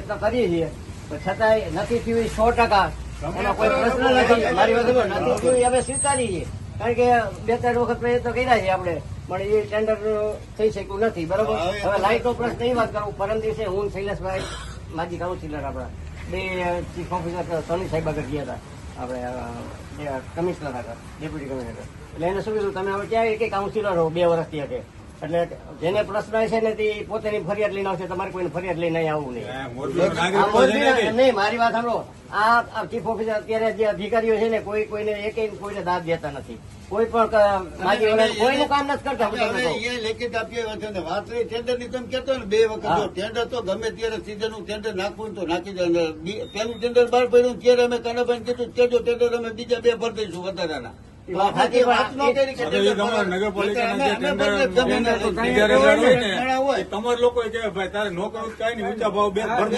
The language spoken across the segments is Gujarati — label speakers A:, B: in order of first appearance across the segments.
A: પ્રયત્ન કરીએ છીએ છતાંય નથી થયું 100%. એનો કોઈ પ્રશ્ન નથી. મારી વાત નથી થયું અમે સ્વીકારીએ છીએ, કારણ કે 2-3 વખત પ્રયત્ન કર્યા છે આપણે, પણ એ ટેન્ડર થઈ શક્યું નથી. બરોબર. હવે લાઇટનો પ્રશ્ન એ વાત કરું, પરમ દિવસે હું શૈલેષભાઈ માજી કાઉન્સિલર આપણા 2 ચીફ ઓફિસર સોની સાહેબ આગળ ગયા હતા, આપણે કમિશનર આગળ, ડેપ્યુટી કમિશનર. એટલે એને શું કીધું, તમે હવે ક્યાં એક કાઉન્સિલર હો 2 વર્ષથી હતી, એટલે જેને પ્રશ્ન છે ને તે પોતાની ફરિયાદ લઈને આવશે, તમારે કોઈને ફરિયાદ લઈને આવવું નહીં. નહીં, મારી વાત સાંભળો. આ ચીફ ઓફિસર અત્યારે જે અધિકારીઓ છે ને કોઈને કોઈને દાદ દેતા નથી, કોઈ પણ કોઈનું કામ નથી કરતા.
B: લેખિત આપીએ વાત રહી ટેન્ડર ની, તમે કેતો ને 2 વખત ટેન્ડર તો ગમે ત્યારે સીઝન નું ટેન્ડર નાખવું તો નાખી દે. પેલું ટેન્ડર બહાર પડ્યું ત્યારે અમે કનાભાઈ કીધું કેજો ટેન્ડર અમે બીજા 2 ભરી દઈશું વધારાના.
C: તમારા લોકો કે ભાઈ તારે નો કરવું કઈ નહીં, ઊંચા ભાવ બે ભરી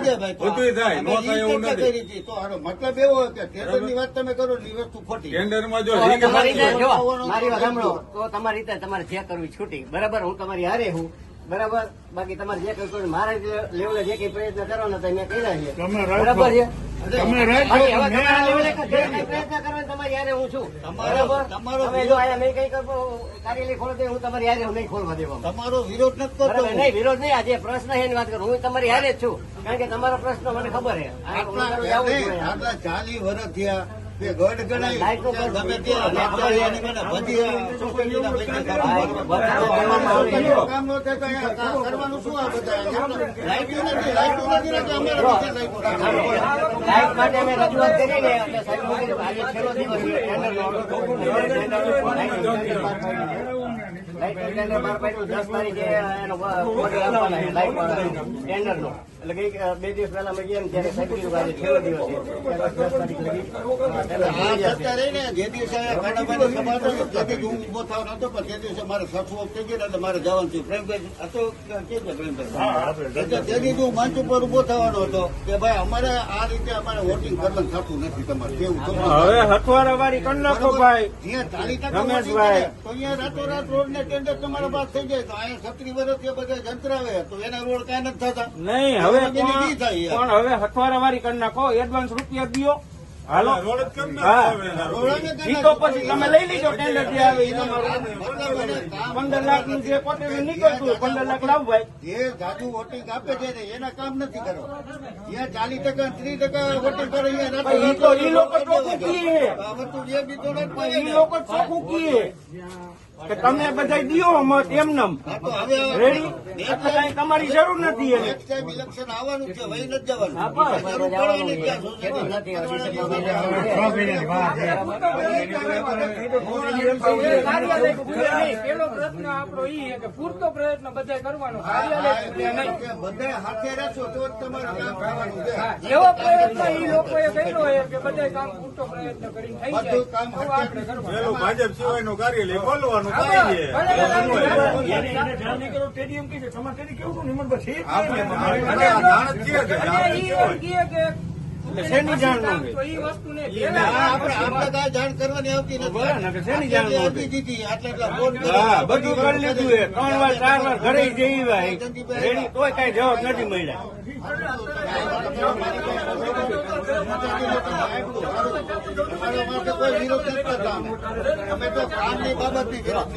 C: દે, બધું થાય, નો થાય એવું નથી.
B: તો મતલબ એવો કે ટેન્ડર ની વાત તમે કરો એ વસ્તુ ખોટી.
C: ટેન્ડરમાં જો
A: મારી વાત સાંભળો તો તમારી રીતે તમારે જે કરવી છૂટી, બરાબર. હું તમારી હારે હું, બરાબર. બાકી તમારે જે કઈ મારા લેવલે જે કઈ પ્રયત્ન કરવાના હતા મેં કર્યા છે, બરાબર છે. પ્રયત્ન કરવા તમારી યારે હું છું, બરાબર. તમે જો આયા નહીં કઈ કાર્યાલય ખોલો હું તમારી યારે નહીં ખોલવા દેવા.
B: તમારો વિરોધ નથી કરતો.
A: નહીં, વિરોધ નહીં. આજે પ્રશ્ન એની વાત કરું, હું તમારી યારે જ છું, કારણ કે તમારો પ્રશ્ન મને ખબર છે.
B: આટલા 40 વર્ષ થયા ગઢ ગણાય ગમે ત્યાં કામ નો થાય કરવાનું શું? આ બધા લાઈટ નથી,
A: લાઈટ માટે અમે રજૂઆત કરી ને એટલે સાહેબ આજે છેલ્લો દિવસ ટેન્ડર બહાર પાડ્યું 10 તારીખે એનો લાઈટ ટેન્ડર નો. એટલે કઈ 2 દિવસ પહેલા અમે ગયા ત્યારે સાહેબ કીધું આજે છેલ્લો દિવસ છે, 10 તારીખ લગી
B: જે દિવસે હું ઉભો થવાનો હતો, પણ તે દિવસે મારે સફો થઈ ગયો એટલે મારે જવાનું થયું. પ્રેમભાઈ હતો કે પ્રેમભાઈ તે દિવસે હું મંચ ઉપર ઉભો થવાનો હતો કે ભાઈ અમારે આ રીતે અમારે વોટિંગ કરવાનું થતું નથી. તમારે કેવું
C: હવે હથવારા વાળી કરી નાખો ભાઈ.
B: જ્યાં 40% તો અહીંયા રાતોરાત રોડ ને ટેન્ડર તમારા પાસે થઈ જાય તો અહીંયા 36 વર્ષથી બધા જંતરાવે તો એના રોડ કઈ નથી થતા.
C: નહીં, હવે પણ હવે હથવારા વાળી કરી નાખો, એડવાન્સ રૂપિયા દો. હાલો, ઈ તો પછી તમે લઈ લીધો ટેન્ડર જે આવે 15 લાખ નું જે કોટેશન નીકળતું 15 લાખ લાવ ભાઈ.
B: જે જાજુ વોટિંગ આપે છે ને એના કામ નથી કરવા. જ્યાં 40% 30% વોટિંગ કરે
C: ઈ તો ઈ લોકો ચોખ્ખું કીએ, ઈ લોકો ચોખ્ખું કીએ કે તમે બધા દિયો મત એમનેમ રેડી, એટલે કઈ તમારી જરૂર નથી.
B: ઇલેક્શન આવવાનું છે, વહી નથી જવાનું.
D: પેલો પ્રશ્ન આપણો ઈ કે પૂરતો પ્રયત્ન બધા કરવાનો,
B: બધા હાથે રહેશો તો જ તમારું કામ થવાનું છે.
D: એવો પ્રયત્ન ઈ લોકોએ કર્યો હોય કે બધા કામ પૂરતો પ્રયત્ન કરીને થઈ જાય તો આપણે કરવાનું.
C: ભાજપ સિવાયનું કાર્યાલય ખોલવાનું. શેની જાણ
B: જાણ કરવાની આવતી નથી. દીધી
C: બધું કરી લીધું એ 3 વાર 4 વાર ઘરે જઈ રેડી તોય કઈ જવાબ નથી મળ્યા.
B: કોઈ વિરોધ નથી કરતા. અમે તો કામની બાબતની વિરોધ